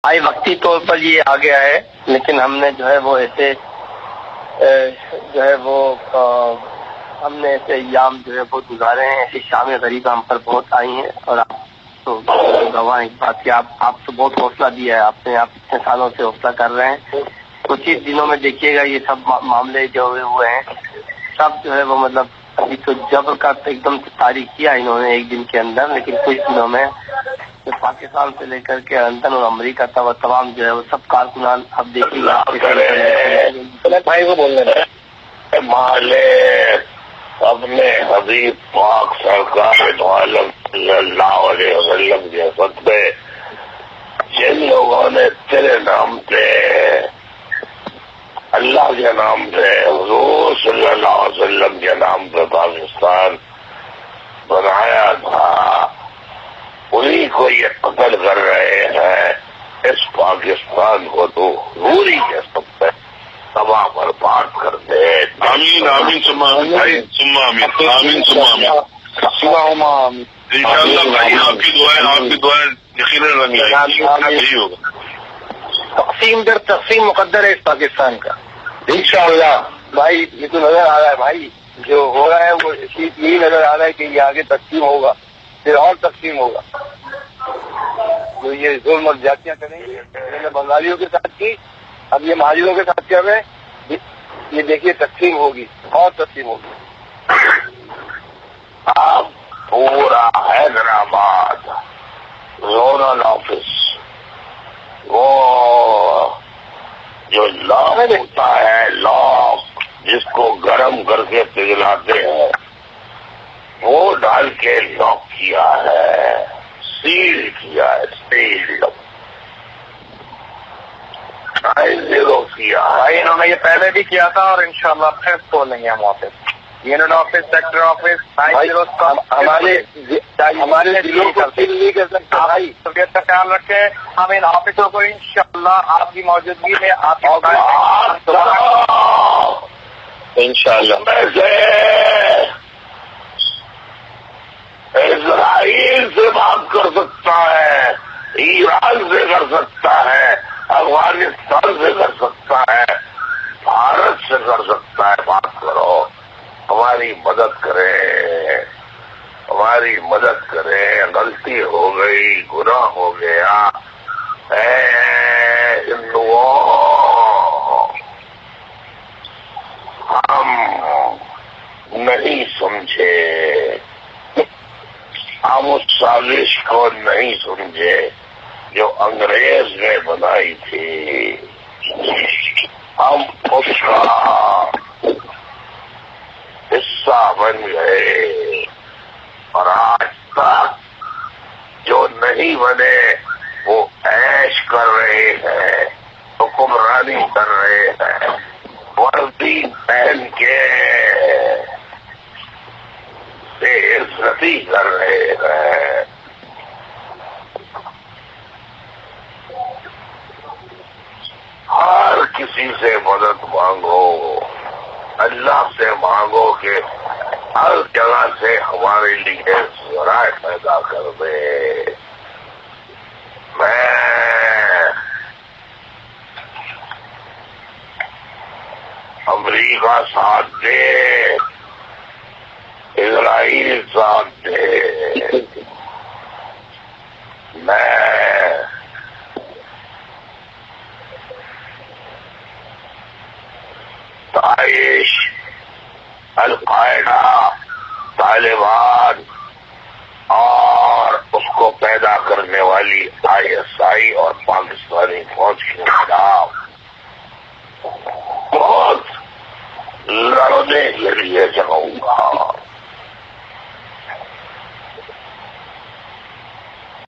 بھائی وقتی طور پر یہ آ گیا ہے، لیکن ہم نے جو ہے وہ ایسے ہم نے ایسے ایام جو ہے بہت گزارے ہیں، ایسی شام غریب ہم پر بہت آئی ہیں، اور آپ تو گواہ اس بات کی، آپ تو بہت حوصلہ دیا ہے آپ نے، آپ اتنے سالوں سے حوصلہ کر رہے ہیں۔ کچھ ہی دنوں میں دیکھیے گا یہ سب معاملے جو ہوئے ہیں سب جو ہے وہ مطلب ابھی تو جبر کا ایک دم سے تاریخ کیا انہوں نے ایک دن کے اندر، لیکن کچھ دنوں میں پاکستان سے لے کر کے لندن اور امریکہ تک تمام جو ہے وہ سب کارکنان اب دیکھیے گا بھائی کو بولنے رہے مالے اپنے حبیب پاک سرکار عالم صلی اللہ علیہ وسلم کے خطبے جن لوگوں نے تیرے نام پہ اللہ کے نام پہ حضور صلی اللہ علیہ وسلم کے نام پہ پاکستان بنایا تھا انہی کو یہ قتل کر رہے ہیں۔ اس پاکستان کو تو حضور ہی کے سب پہ تباہ برباد کر دے۔ آمین آمین ثم آمین بھائی، ثم آمین آمین ثم آمین۔ انشاءاللہ بھائی آپ کی دعائیں یقیناً رنگ لائیں گی، یہی ہوگا۔ تقسیم در تقسیم مقدر ہے اس پاکستان کا انشاءاللہ بھائی، یہ تو نظر آ رہا ہے بھائی، جو ہو رہا ہے وہ یہی نظر آ رہا ہے کہ یہ آگے تقسیم ہوگا، پھر اور تقسیم ہوگا۔ جو یہ ظلم اور زیادتیاں کریں گے، میں نے بنگالیوں کے ساتھ کی، اب یہ مہاجروں کے ساتھ کر رہے ہیں، یہ دیکھیے تقسیم ہوگی اور تقسیم ہوگی۔ اب پورا حیدرآباد زونل آفس وہ جو لاک ہوتا ہے، لاک جس کو گرم کر کے پگھلاتے ہیں، وہ ڈال کے لاک کیا ہے، سیل کیا ہے، سیل 0 کیا ہے۔ انہوں نے یہ پہلے بھی کیا تھا اور انشاءاللہ پھر کھولیں گے ہم office, unit office, sector office, ہمارے دلوں کو فیل نہیں کر سکتا بھائی۔ طبیعت کا خیال رکھیں، ہم ان آفسوں کو انشاءاللہ آپ کی موجودگی میں آپ انشاءاللہ اسرائیل سے بات کر سکتا ہے، ایران سے کر سکتا ہے، افغانستان سے کر سکتا ہے، بھارت سے کر سکتا ہے، بات کرو، ہماری مدد کریں، ہماری مدد کریں، غلطی ہو گئی، گناہ ہو گیا، اے ہندوؤں ہم نہیں سمجھے، ہم اس سازش کو نہیں سمجھے جو انگریز نے بنائی تھی، ہم اس کا حصہ بن گئے، اور آج تک جو نہیں بنے وہ عیش کر رہے ہیں، حکمرانی کر رہے ہیں، وردی پہن کے بے عزتی کر رہے ہیں۔ ہر کسی سے مدد مانگو، اللہ سے مانگو کہ ہر جگہ سے ہمارے لیے ذرائع پیدا کر دے۔ میں امریکہ ساتھ دے، اسرائیل ساتھ دے، میں داعش، القاعدہ، طالبان اور اس کو پیدا کرنے والی ISI اور پاکستانی فوج کے خلاف بہت لڑنے کے لیے جاؤں گا۔